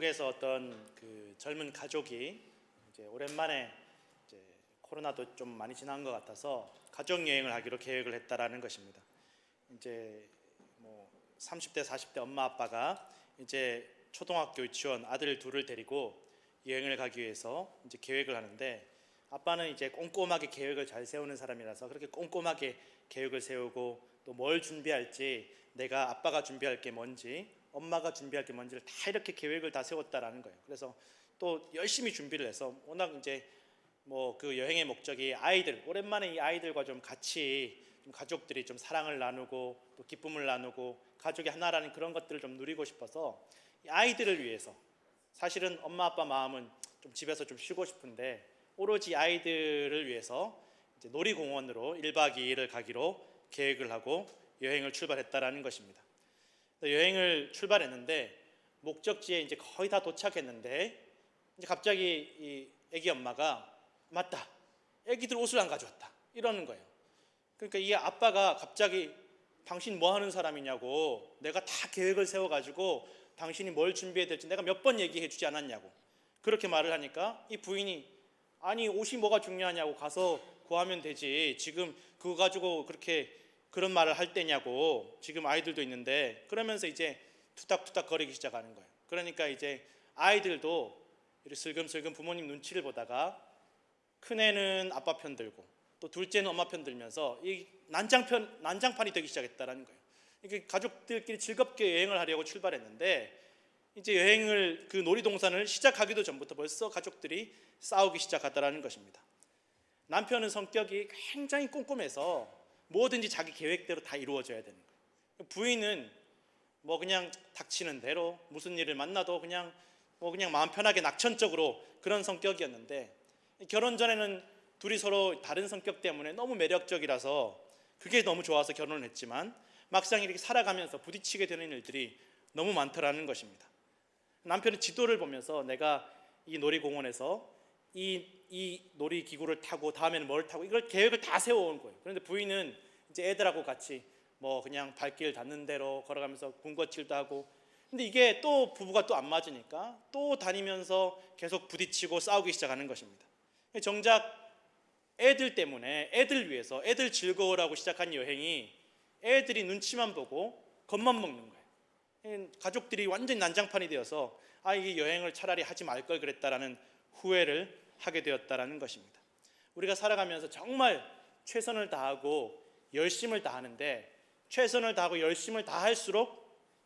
미국에서 어떤 그 젊은 가족이 이제 오랜만에 이제 코로나도 좀 많이 지난 것 같아서 가족 여행을 하기로 계획을 했다라는 것입니다. 이제 뭐 30대 40대 엄마 아빠가 이제 초등학교 유치원 아들 둘을 데리고 여행을 가기 위해서 이제 계획을 하는데, 아빠는 이제 꼼꼼하게 계획을 잘 세우는 사람이라서 그렇게 꼼꼼하게 계획을 세우고 또 뭘 준비할지, 내가 아빠가 준비할 게 뭔지 엄마가 준비할 게 뭔지를 다 이렇게 계획을 다 세웠다라는 거예요. 그래서 또 열심히 준비를 해서, 워낙 이제 뭐 그 여행의 목적이 아이들, 오랜만에 이 아이들과 좀 같이 좀 가족들이 좀 사랑을 나누고 또 기쁨을 나누고 가족이 하나라는 그런 것들을 좀 누리고 싶어서 이 아이들을 위해서, 사실은 엄마 아빠 마음은 좀 집에서 좀 쉬고 싶은데 오로지 아이들을 위해서 이제 놀이공원으로 1박 2일을 가기로 계획을 하고 여행을 출발했다라는 것입니다. 여행을 출발했는데 목적지에 이제 거의 다 도착했는데 이제 갑자기 이 애기 엄마가 맞다, 애기들 옷을 안 가져왔다 이러는 거예요. 그러니까 이 아빠가 갑자기 당신 뭐 하는 사람이냐고, 내가 다 계획을 세워가지고 당신이 뭘 준비해야 될지 내가 몇 번 얘기해 주지 않았냐고 그렇게 말을 하니까, 이 부인이 아니 옷이 뭐가 중요하냐고, 가서 구하면 되지, 지금 그거 가지고 그렇게 그런 말을 할 때냐고, 지금 아이들도 있는데, 그러면서 이제 투닥투닥 거리기 시작하는 거예요. 그러니까 이제 아이들도 이렇게 슬금슬금 부모님 눈치를 보다가 큰애는 아빠 편 들고 또 둘째는 엄마 편 들면서 이 난장판이 되기 시작했다라는 거예요. 이게 가족들끼리 즐겁게 여행을 하려고 출발했는데 이제 여행을, 그 놀이동산을 시작하기도 전부터 벌써 가족들이 싸우기 시작하더라는 것입니다. 남편은 성격이 굉장히 꼼꼼해서 뭐든지 자기 계획대로 다 이루어져야 되는 거예요. 부인은 뭐 그냥 닥치는 대로 무슨 일을 만나도 그냥 마음 편하게 낙천적으로 그런 성격이었는데, 결혼 전에는 둘이 서로 다른 성격 때문에 너무 매력적이라서 그게 너무 좋아서 결혼을 했지만 막상 이렇게 살아가면서 부딪히게 되는 일들이 너무 많더라는 것입니다. 남편은 지도를 보면서 내가 이 놀이공원에서 이 놀이기구를 타고 다음에는 뭘 타고 이걸 계획을 다 세워온 거예요. 그런데 부인은 이제 애들하고 같이 뭐 그냥 발길 닿는 대로 걸어가면서 군것질도 하고, 근데 이게 또 부부가 또 안 맞으니까 또 다니면서 계속 부딪히고 싸우기 시작하는 것입니다. 정작 애들 때문에, 애들 위해서, 애들 즐거우라고 시작한 여행이 애들이 눈치만 보고 겁만 먹는 거예요. 가족들이 완전히 난장판이 되어서 이 여행을 차라리 하지 말 걸 그랬다라는 후회를 하게 되었다라는 것입니다. 우리가 살아가면서 정말 최선을 다하고 열심을 다하는데, 최선을 다하고 열심을 다할수록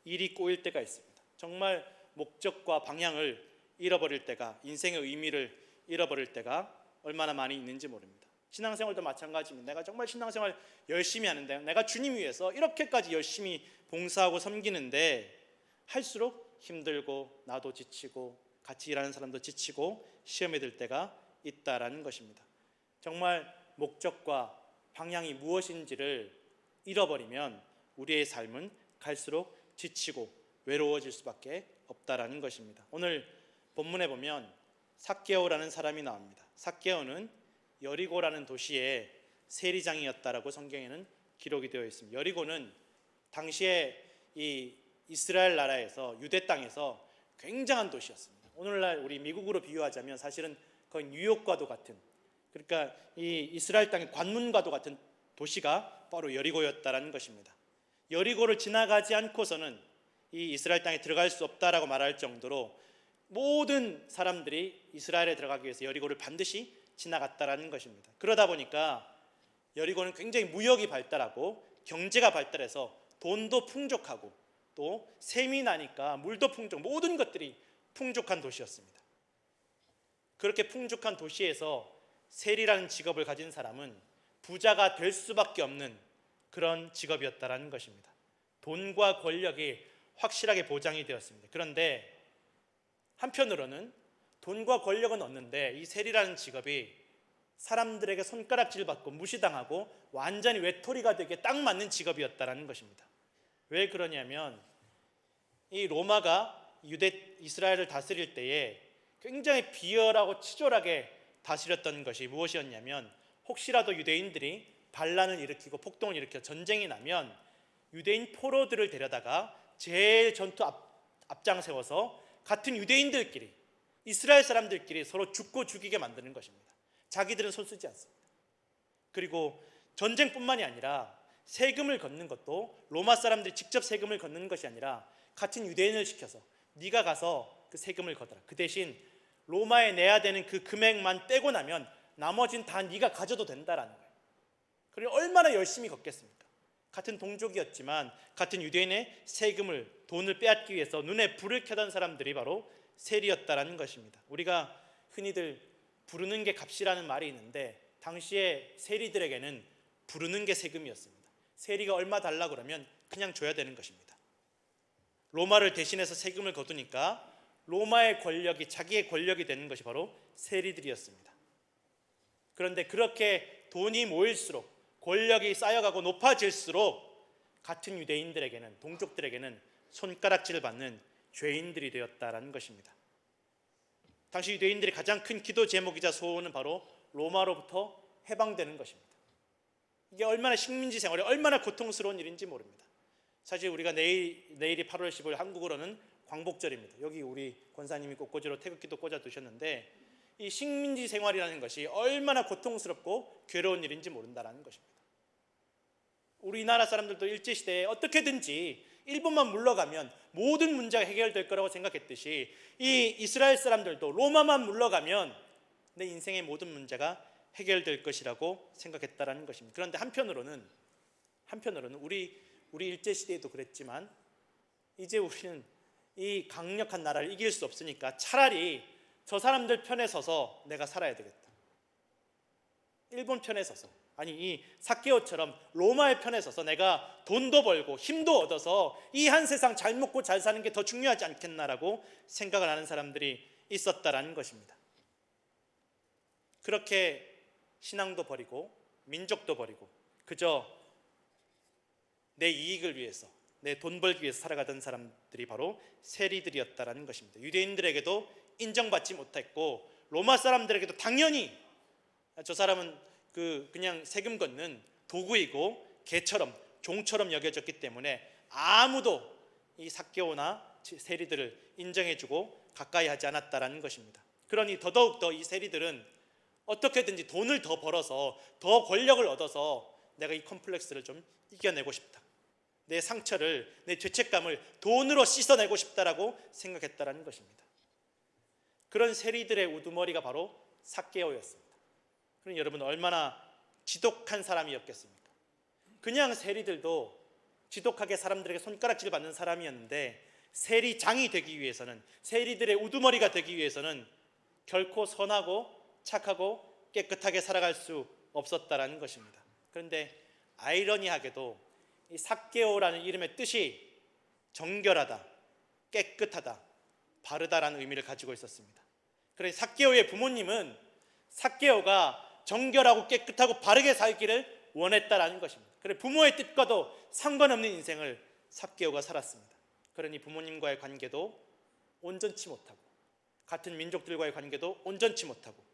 일이 꼬일 때가 있습니다. 정말 목적과 방향을 잃어버릴 때가, 인생의 의미를 잃어버릴 때가 얼마나 많이 있는지 모릅니다. 신앙생활도 마찬가지입니다. 내가 정말 신앙생활 열심히 하는데, 내가 주님 위해서 이렇게까지 열심히 봉사하고 섬기는데 할수록 힘들고 나도 지치고 같이 일하는 사람도 지치고 시험에 들 때가 있다라는 것입니다. 정말 목적과 방향이 무엇인지를 잃어버리면 우리의 삶은 갈수록 지치고 외로워질 수밖에 없다라는 것입니다. 오늘 본문에 보면 삭개오라는 사람이 나옵니다. 삭개오는 여리고라는 도시의 세리장이었다라고 성경에는 기록이 되어 있습니다. 여리고는 당시에 이 이스라엘 나라에서, 유대 땅에서 굉장한 도시였습니다. 오늘날 우리 미국으로 비유하자면 사실은 거의 뉴욕과도 같은, 그러니까 이 이스라엘 땅의 관문과도 같은 도시가 바로 여리고였다라는 것입니다. 여리고를 지나가지 않고서는 이 이스라엘 땅에 들어갈 수 없다라고 말할 정도로 모든 사람들이 이스라엘에 들어가기 위해서 여리고를 반드시 지나갔다라는 것입니다. 그러다 보니까 여리고는 굉장히 무역이 발달하고 경제가 발달해서 돈도 풍족하고 또 샘이 나니까 물도 풍족, 모든 것들이 풍족한 도시였습니다. 그렇게 풍족한 도시에서 세리라는 직업을 가진 사람은 부자가 될 수밖에 없는 그런 직업이었다라는 것입니다. 돈과 권력이 확실하게 보장이 되었습니다. 그런데 한편으로는 돈과 권력은 없는데 이 세리라는 직업이 사람들에게 손가락질 받고 무시당하고 완전히 외톨이가 되기에 딱 맞는 직업이었다라는 것입니다. 왜 그러냐면 이 로마가 이스라엘을 다스릴 때에 굉장히 비열하고 치졸하게 다스렸던 것이 무엇이었냐면, 혹시라도 유대인들이 반란을 일으키고 폭동을 일으켜 전쟁이 나면 유대인 포로들을 데려다가 제일 전투 앞장 세워서 같은 유대인들끼리, 이스라엘 사람들끼리 서로 죽고 죽이게 만드는 것입니다. 자기들은 손 쓰지 않습니다. 그리고 전쟁뿐만이 아니라 세금을 걷는 것도 로마 사람들이 직접 세금을 걷는 것이 아니라 같은 유대인을 시켜서 네가 가서 그 세금을 걷어라. 그 대신 로마에 내야 되는 그 금액만 떼고 나면 나머지는 다 네가 가져도 된다라는 거예요. 그리고 얼마나 열심히 걷겠습니까? 같은 동족이었지만 같은 유대인의 세금을, 돈을 빼앗기 위해서 눈에 불을 켜던 사람들이 바로 세리였다라는 것입니다. 우리가 흔히들 부르는 게 값이라는 말이 있는데 당시에 세리들에게는 부르는 게 세금이었습니다. 세리가 얼마 달라 그러면 그냥 줘야 되는 것입니다. 로마를 대신해서 세금을 거두니까 로마의 권력이 자기의 권력이 되는 것이 바로 세리들이었습니다. 그런데 그렇게 돈이 모일수록, 권력이 쌓여가고 높아질수록 같은 유대인들에게는, 동족들에게는 손가락질을 받는 죄인들이 되었다라는 것입니다. 당시 유대인들의 가장 큰 기도 제목이자 소원은 바로 로마로부터 해방되는 것입니다. 이게 얼마나 식민지 생활이 얼마나 고통스러운 일인지 모릅니다. 사실 우리가 내일이 8월 15일 한국으로는 광복절입니다. 여기 우리 권사님이 꽃꽂이로 태극기도 꽂아 두셨는데 이 식민지 생활이라는 것이 얼마나 고통스럽고 괴로운 일인지 모른다는 것입니다. 우리나라 사람들도 일제시대에 어떻게든지 일본만 물러가면 모든 문제가 해결될 거라고 생각했듯이 이 이스라엘 사람들도 로마만 물러가면 내 인생의 모든 문제가 해결될 것이라고 생각했다라는 것입니다. 그런데 한편으로는 우리 일제시대에도 그랬지만 이제 우리는 이 강력한 나라를 이길 수 없으니까 차라리 저 사람들 편에 서서 내가 살아야 되겠다. 일본 편에 서서, 아니 이 삭개오처럼 로마의 편에 서서 내가 돈도 벌고 힘도 얻어서 이 한 세상 잘 먹고 잘 사는 게 더 중요하지 않겠나라고 생각을 하는 사람들이 있었다라는 것입니다. 그렇게 신앙도 버리고 민족도 버리고 그저 내 이익을 위해서, 내 돈 벌기 위해서 살아가던 사람들이 바로 세리들이었다라는 것입니다. 유대인들에게도 인정받지 못했고 로마 사람들에게도 당연히 저 사람은 그냥 세금 걷는 도구이고 개처럼, 종처럼 여겨졌기 때문에 아무도 이 삭개오나 세리들을 인정해주고 가까이 하지 않았다라는 것입니다. 그러니 더더욱더 이 세리들은 어떻게든지 돈을 더 벌어서 더 권력을 얻어서 내가 이 컴플렉스를 좀 이겨내고 싶다, 내 상처를, 내 죄책감을 돈으로 씻어내고 싶다라고 생각했다라는 것입니다. 그런 세리들의 우두머리가 바로 삭개오였습니다. 그럼 여러분 얼마나 지독한 사람이었겠습니까? 그냥 세리들도 지독하게 사람들에게 손가락질 받는 사람이었는데 세리장이 되기 위해서는, 세리들의 우두머리가 되기 위해서는 결코 선하고 착하고 깨끗하게 살아갈 수 없었다라는 것입니다. 그런데 아이러니하게도 이 삭개오라는 이름의 뜻이 정결하다, 깨끗하다, 바르다라는 의미를 가지고 있었습니다. 그래서 삭개오의 부모님은 삭개오가 정결하고 깨끗하고 바르게 살기를 원했다라는 것입니다. 그래서 부모의 뜻과도 상관없는 인생을 삭개오가 살았습니다. 그러니 부모님과의 관계도 온전치 못하고 같은 민족들과의 관계도 온전치 못하고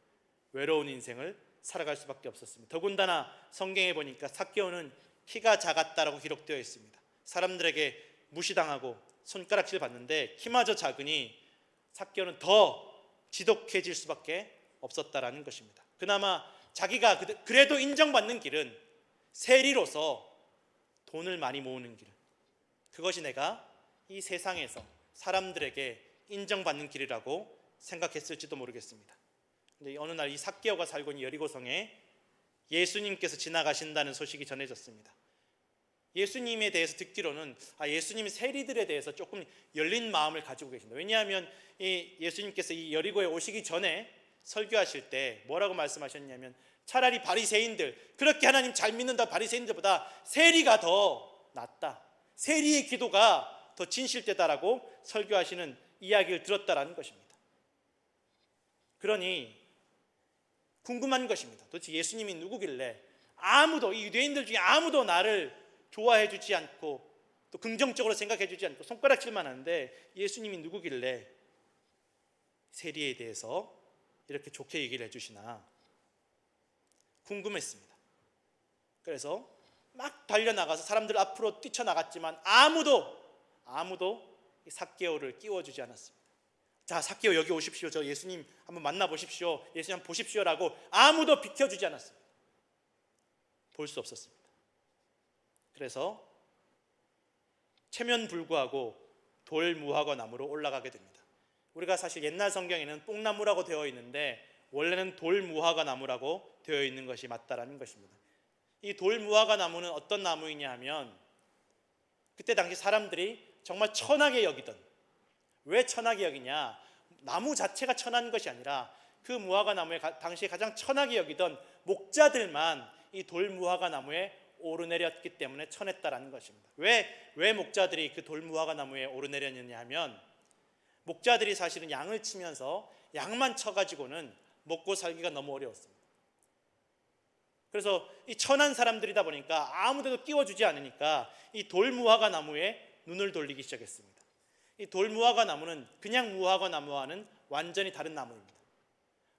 외로운 인생을 살아갈 수밖에 없었습니다. 더군다나 성경에 보니까 삭개오는 키가 작았다라고 기록되어 있습니다. 사람들에게 무시당하고 손가락질 받는데 키마저 작으니 삭개오는 더 지독해질 수밖에 없었다라는 것입니다. 그나마 자기가 그래도 인정받는 길은 세리로서 돈을 많이 모으는 길, 그것이 내가 이 세상에서 사람들에게 인정받는 길이라고 생각했을지도 모르겠습니다. 근데 어느 날 이 삭개오가 살고 있는 여리고성에 예수님께서 지나가신다는 소식이 전해졌습니다. 예수님에 대해서 듣기로는 예수님이 세리들에 대해서 조금 열린 마음을 가지고 계신다. 왜냐하면 예수님께서 이 여리고에 오시기 전에 설교하실 때 뭐라고 말씀하셨냐면 차라리 바리새인들, 그렇게 하나님 잘 믿는다 바리새인들보다 세리가 더 낫다, 세리의 기도가 더 진실되다라고 설교하시는 이야기를 들었다라는 것입니다. 그러니 궁금한 것입니다. 도대체 예수님이 누구길래 아무도, 이 유대인들 중에 아무도 나를 좋아해 주지 않고 또 긍정적으로 생각해 주지 않고 손가락질만 하는데 예수님이 누구길래 세리에 대해서 이렇게 좋게 얘기를 해주시나 궁금했습니다. 그래서 막 달려나가서 사람들 앞으로 뛰쳐나갔지만 아무도 이 삭개오를 끼워주지 않았습니다. 자, 삭개오 여기 오십시오. 저 예수님 한번 만나보십시오. 예수님 한번 보십시오라고 아무도 비켜주지 않았어요. 볼 수 없었습니다. 그래서 체면불구하고 돌 무화과 나무로 올라가게 됩니다. 우리가 사실 옛날 성경에는 뽕나무라고 되어 있는데 원래는 돌 무화과 나무라고 되어 있는 것이 맞다라는 것입니다. 이 돌 무화과 나무는 어떤 나무이냐 하면 그때 당시 사람들이 정말 천하게 여기던, 왜 천하게 여기냐, 나무 자체가 천한 것이 아니라 그 무화과 나무에 당시에 가장 천하게 여기던 목자들만 이 돌 무화과 나무에 오르내렸기 때문에 천했다라는 것입니다. 왜 목자들이 그 돌 무화과 나무에 오르내렸느냐 하면 목자들이 사실은 양을 치면서 양만 쳐가지고는 먹고 살기가 너무 어려웠습니다. 그래서 이 천한 사람들이다 보니까 아무데도 끼워주지 않으니까 이 돌 무화과 나무에 눈을 돌리기 시작했습니다. 이 돌 무화과 나무는 그냥 무화과 나무와는 완전히 다른 나무입니다.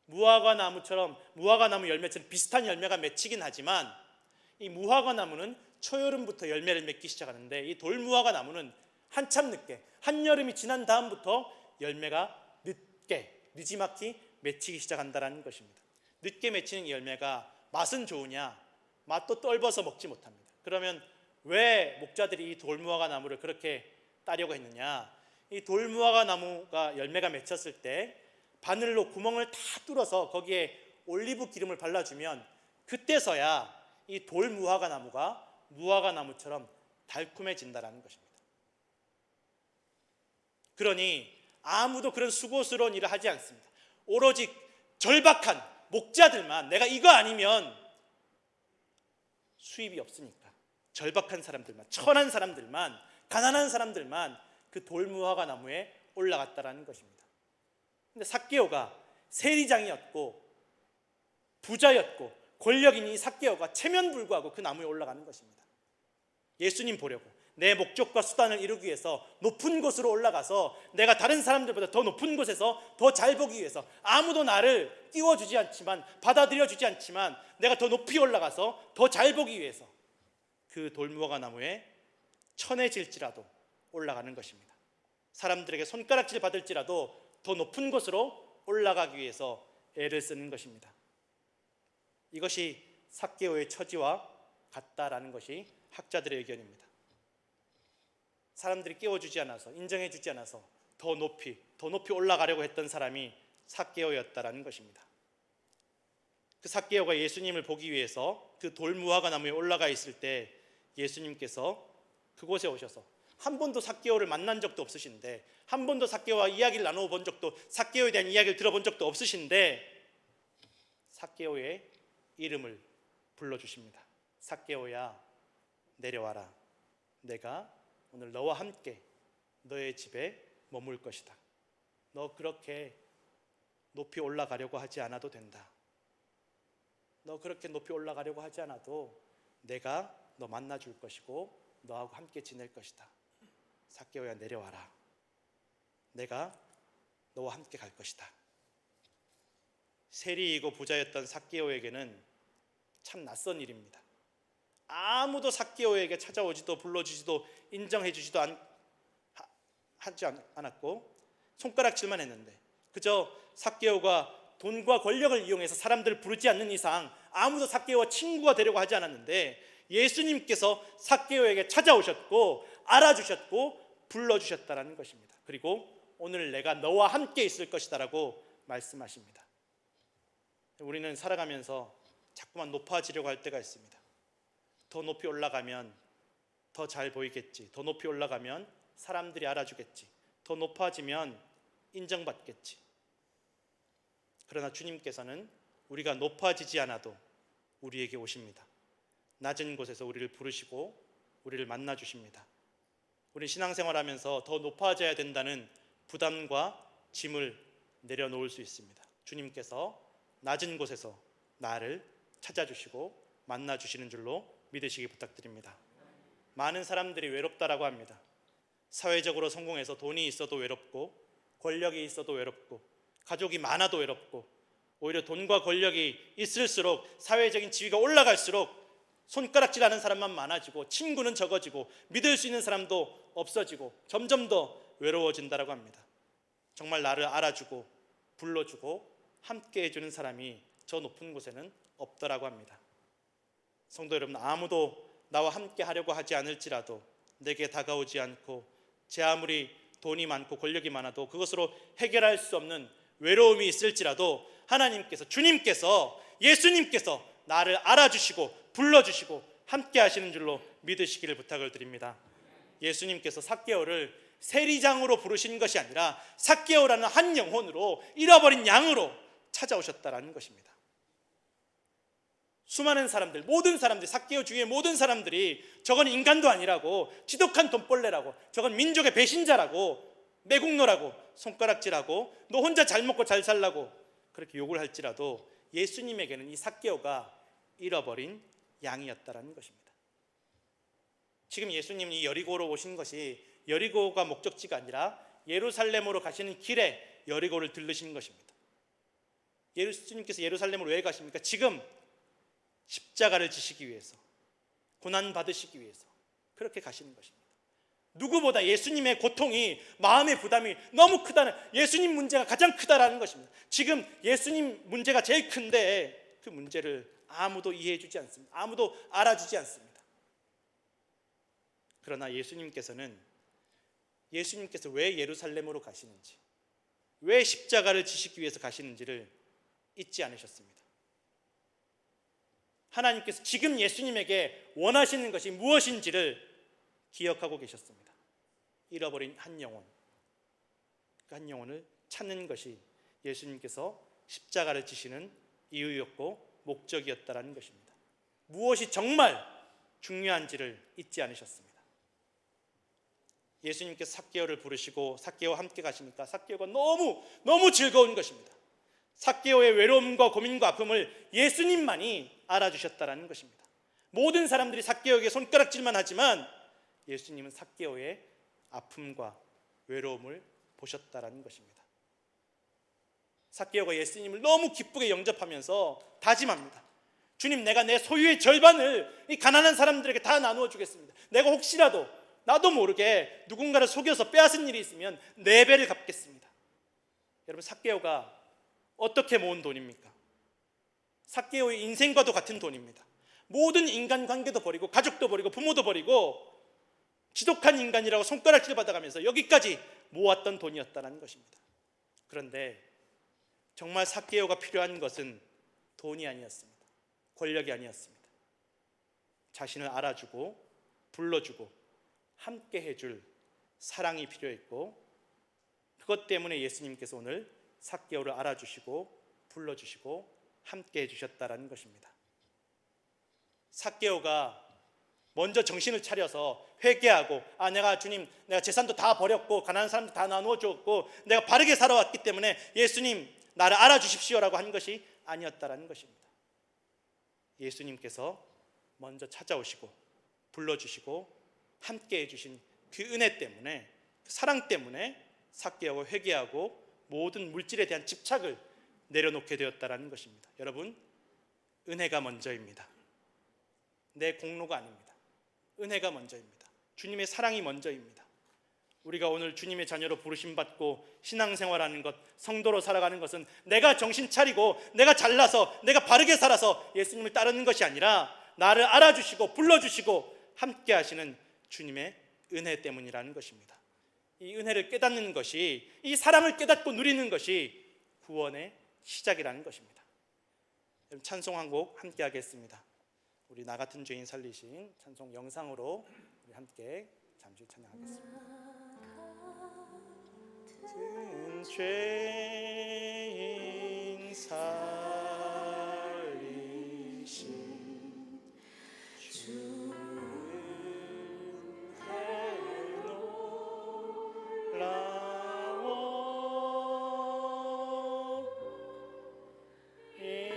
무화과 나무처럼 무화과 나무 열매처럼 비슷한 열매가 맺히긴 하지만 이 무화과 나무는 초여름부터 열매를 맺기 시작하는데 이 돌 무화과 나무는 한참 늦게, 한여름이 지난 다음부터 열매가 늦지막히 맺히기 시작한다는 것입니다. 늦게 맺히는 열매가 맛은 좋으냐? 맛도 떫어서 먹지 못합니다. 그러면 왜 목자들이 이 돌무화과 나무를 그렇게 따려고 했느냐? 이 돌무화과 나무가 열매가 맺혔을 때 바늘로 구멍을 다 뚫어서 거기에 올리브 기름을 발라주면 그때서야 이 돌무화과 나무가 무화과 나무처럼 달콤해진다는 것입니다. 그러니 아무도 그런 수고스러운 일을 하지 않습니다. 오로지 절박한 목자들만, 내가 이거 아니면 수입이 없으니까 절박한 사람들만, 천한 사람들만, 가난한 사람들만 그 돌무화과 나무에 올라갔다라는 것입니다. 근데 삭개오가 세리장이었고 부자였고 권력인 이 삭개오가 체면불구하고 그 나무에 올라가는 것입니다. 예수님 보려고, 내 목적과 수단을 이루기 위해서 높은 곳으로 올라가서 내가 다른 사람들보다 더 높은 곳에서 더 잘 보기 위해서, 아무도 나를 띄워주지 않지만, 받아들여주지 않지만 내가 더 높이 올라가서 더 잘 보기 위해서 그 돌무화과 나무에 천해질지라도 올라가는 것입니다. 사람들에게 손가락질 받을지라도 더 높은 곳으로 올라가기 위해서 애를 쓰는 것입니다. 이것이 삭개오의 처지와 같다라는 것이 학자들의 의견입니다. 사람들이 깨워주지 않아서, 인정해주지 않아서 더 높이 올라가려고 했던 사람이 삭개오였다라는 것입니다. 그 삭개오가 예수님을 보기 위해서 그 돌무화과 나무에 올라가 있을 때 예수님께서 그곳에 오셔서, 한 번도 삭개오를 만난 적도 없으신데, 한 번도 삭개오와 이야기를 나누어 본 적도, 삭개오에 대한 이야기를 들어본 적도 없으신데 삭개오의 이름을 불러주십니다. 삭개오야, 내려와라. 내가 오늘 너와 함께 너의 집에 머물 것이다. 너 그렇게 높이 올라가려고 하지 않아도 된다. 너 그렇게 높이 올라가려고 하지 않아도 내가 너 만나줄 것이고 너하고 함께 지낼 것이다. 삭개오야, 내려와라. 내가 너와 함께 갈 것이다. 세리이고 부자였던 삭개오에게는 참 낯선 일입니다. 아무도 삭개오에게 찾아오지도 불러주지도 인정해주지도 하지 않았고 손가락질만 했는데, 그저 삭개오가 돈과 권력을 이용해서 사람들을 부르지 않는 이상 아무도 삭개오와 친구가 되려고 하지 않았는데 예수님께서 삭개오에게 찾아오셨고 알아주셨고 불러주셨다는 것입니다. 그리고 오늘 내가 너와 함께 있을 것이다라고 말씀하십니다. 우리는 살아가면서 자꾸만 높아지려고 할 때가 있습니다. 더 높이 올라가면 더 잘 보이겠지, 더 높이 올라가면 사람들이 알아주겠지, 더 높아지면 인정받겠지. 그러나 주님께서는 우리가 높아지지 않아도 우리에게 오십니다. 낮은 곳에서 우리를 부르시고 우리를 만나주십니다. 우리 신앙생활하면서 더 높아져야 된다는 부담과 짐을 내려놓을 수 있습니다. 주님께서 낮은 곳에서 나를 찾아주시고 만나주시는 줄로 믿으시기 부탁드립니다. 많은 사람들이 외롭다라고 합니다. 사회적으로 성공해서 돈이 있어도 외롭고, 권력이 있어도 외롭고, 가족이 많아도 외롭고, 오히려 돈과 권력이 있을수록, 사회적인 지위가 올라갈수록 손가락질하는 사람만 많아지고 친구는 적어지고 믿을 수 있는 사람도 없어지고 점점 더 외로워진다라고 합니다. 정말 나를 알아주고 불러주고 함께 해주는 사람이 저 높은 곳에는 없더라고 합니다. 성도 여러분, 아무도 나와 함께 하려고 하지 않을지라도, 내게 다가오지 않고 제 아무리 돈이 많고 권력이 많아도 그것으로 해결할 수 없는 외로움이 있을지라도 하나님께서, 주님께서, 예수님께서 나를 알아주시고 불러주시고 함께 하시는 줄로 믿으시기를 부탁을 드립니다. 예수님께서 삭개오를 세리장으로 부르신 것이 아니라 삭개오라는 한 영혼으로, 잃어버린 양으로 찾아오셨다라는 것입니다. 수많은 사람들, 모든 사람들이, 삭개오 주위의 모든 사람들이 저건 인간도 아니라고, 지독한 돈벌레라고, 저건 민족의 배신자라고, 매국노라고, 손가락질하고, 너 혼자 잘 먹고 잘 살라고 그렇게 욕을 할지라도 예수님에게는 이 삭개오가 잃어버린 양이었다라는 것입니다. 지금 예수님이 여리고로 오신 것이 여리고가 목적지가 아니라 예루살렘으로 가시는 길에 여리고를 들르신 것입니다. 예수님께서 예루살렘으로 왜 가십니까? 지금 십자가를 지시기 위해서, 고난 받으시기 위해서 그렇게 가시는 것입니다. 누구보다 예수님의 고통이, 마음의 부담이 너무 크다는, 예수님 문제가 가장 크다라는 것입니다. 지금 예수님 문제가 제일 큰데 그 문제를 아무도 이해해 주지 않습니다. 아무도 알아주지 않습니다. 그러나 예수님께서 왜 예루살렘으로 가시는지, 왜 십자가를 지시기 위해서 가시는지를 잊지 않으셨습니다. 하나님께서 지금 예수님에게 원하시는 것이 무엇인지를 기억하고 계셨습니다. 잃어버린 한 영혼, 그 한 영혼을 찾는 것이 예수님께서 십자가를 지시는 이유였고 목적이었다라는 것입니다. 무엇이 정말 중요한지를 잊지 않으셨습니다. 예수님께서 삭개오를 부르시고 삭개오와 함께 가시니까 삭개오가 너무 즐거운 것입니다. 삭개오의 외로움과 고민과 아픔을 예수님만이 알아주셨다라는 것입니다. 모든 사람들이 삭개오에게 손가락질만 하지만 예수님은 삭개오의 아픔과 외로움을 보셨다라는 것입니다. 삭개오가 예수님을 너무 기쁘게 영접하면서 다짐합니다. 주님, 내가 내 소유의 절반을 이 가난한 사람들에게 다 나누어 주겠습니다. 내가 혹시라도 나도 모르게 누군가를 속여서 빼앗은 일이 있으면 4배를 갚겠습니다. 여러분, 삭개오가 어떻게 모은 돈입니까? 삭개오의 인생과도 같은 돈입니다. 모든 인간관계도 버리고, 가족도 버리고, 부모도 버리고, 지독한 인간이라고 손가락질 받아가면서 여기까지 모았던 돈이었다는 것입니다. 그런데 정말 삭개오가 필요한 것은 돈이 아니었습니다. 권력이 아니었습니다. 자신을 알아주고 불러주고 함께 해줄 사랑이 필요했고, 그것 때문에 예수님께서 오늘 삭개오를 알아주시고 불러주시고 함께 해주셨다는 것입니다. 삭개오가 먼저 정신을 차려서 회개하고, 내가 주님, 내가 재산도 다 버렸고 가난한 사람들 다 나누어 줬고 내가 바르게 살아왔기 때문에 예수님 나를 알아주십시오라고 한 것이 아니었다라는 것입니다. 예수님께서 먼저 찾아오시고 불러주시고 함께 해주신 그 은혜 때문에, 그 사랑 때문에 삭개오가 회개하고 모든 물질에 대한 집착을 내려놓게 되었다라는 것입니다. 여러분, 은혜가 먼저입니다. 내 공로가 아닙니다. 은혜가 먼저입니다. 주님의 사랑이 먼저입니다. 우리가 오늘 주님의 자녀로 부르심받고 신앙생활하는 것, 성도로 살아가는 것은 내가 정신 차리고 내가 잘나서 내가 바르게 살아서 예수님을 따르는 것이 아니라 나를 알아주시고 불러주시고 함께 하시는 주님의 은혜 때문이라는 것입니다. 이 은혜를 깨닫는 것이, 이 사랑을 깨닫고 누리는 것이 구원의 시작이라는 것입니다. 찬송 한 곡 함께 하겠습니다. 우리 나 같은 죄인 살리신 찬송 영상으로 우리 함께 잠시 찬양하겠습니다. 같은 죄인 살리신 주는 해놀라워 이렇다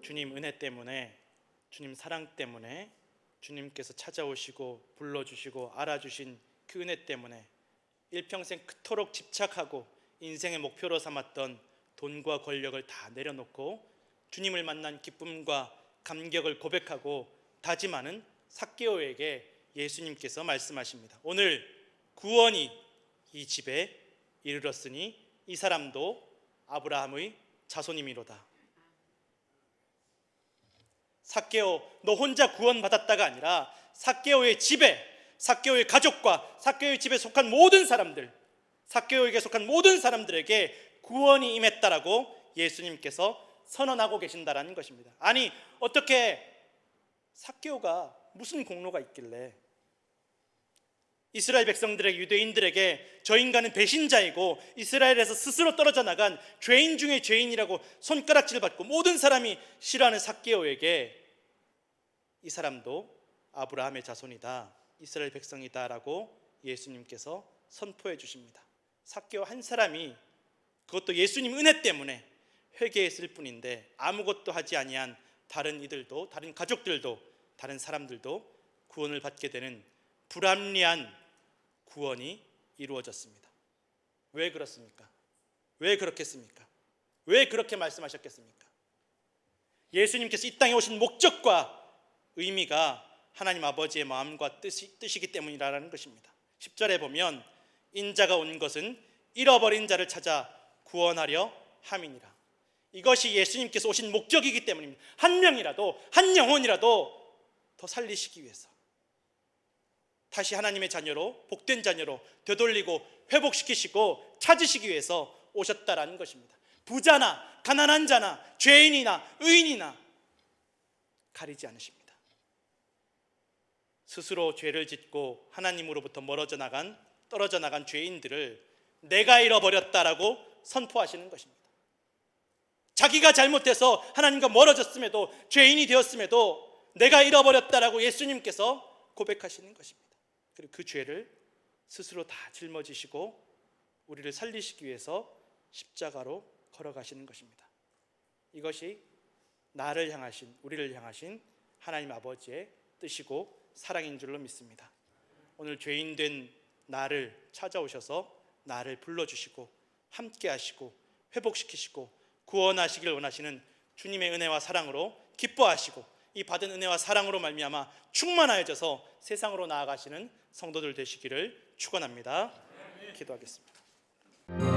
주님 은혜 때문에, 주님 사랑 때문에, 주님께서 찾아오시고 불러주시고 알아주신 그 은혜 때문에 일평생 그토록 집착하고 인생의 목표로 삼았던 돈과 권력을 다 내려놓고 주님을 만난 기쁨과 감격을 고백하고 다짐하는 삭개오에게 예수님께서 말씀하십니다. 오늘 구원이 이 집에 이르렀으니 이 사람도 아브라함의 자손이미로다. 삭개오, 너 혼자 구원받았다가 아니라 삭개오의 집에, 삭개오의 가족과 삭개오의 집에 속한 모든 사람들, 삭개오에게 속한 모든 사람들에게 구원이 임했다라고 예수님께서 선언하고 계신다라는 것입니다. 아니, 어떻게 삭개오가 무슨 공로가 있길래 이스라엘 백성들에게, 유대인들에게 저 인간은 배신자이고 이스라엘에서 스스로 떨어져 나간 죄인 중에 죄인이라고 손가락질 받고 모든 사람이 싫어하는 삭개오에게 이 사람도 아브라함의 자손이다, 이스라엘 백성이다라고 예수님께서 선포해 주십니다. 삭개오 한 사람이, 그것도 예수님 은혜 때문에 회개했을 뿐인데 아무것도 하지 아니한 다른 이들도, 다른 가족들도, 다른 사람들도 구원을 받게 되는 불합리한 구원이 이루어졌습니다. 왜 그렇습니까? 왜 그렇겠습니까? 왜 그렇게 말씀하셨겠습니까? 예수님께서 이 땅에 오신 목적과 의미가 하나님 아버지의 마음과 뜻이기 때문이라는 것입니다. 10절에 보면 인자가 온 것은 잃어버린 자를 찾아 구원하려 함이니라. 이것이 예수님께서 오신 목적이기 때문입니다. 한 명이라도, 한 영혼이라도 더 살리시기 위해서, 다시 하나님의 자녀로, 복된 자녀로 되돌리고 회복시키시고 찾으시기 위해서 오셨다라는 것입니다. 부자나 가난한 자나 죄인이나 의인이나 가리지 않으십니다. 스스로 죄를 짓고 하나님으로부터 떨어져 나간 죄인들을 내가 잃어버렸다라고 선포하시는 것입니다. 자기가 잘못해서 하나님과 멀어졌음에도, 죄인이 되었음에도 내가 잃어버렸다라고 예수님께서 고백하시는 것입니다. 그리고 그 죄를 스스로 다 짊어지시고 우리를 살리시기 위해서 십자가로 걸어가시는 것입니다. 이것이 나를 향하신, 우리를 향하신 하나님 아버지의 뜻이고 사랑인 줄로 믿습니다. 오늘 죄인 된 나를 찾아오셔서 나를 불러주시고 함께 하시고 회복시키시고 구원하시길 원하시는 주님의 은혜와 사랑으로 기뻐하시고 이 받은 은혜와 사랑으로 말미암아 충만하여져서 세상으로 나아가시는 성도들 되시기를 축원합니다. 기도하겠습니다.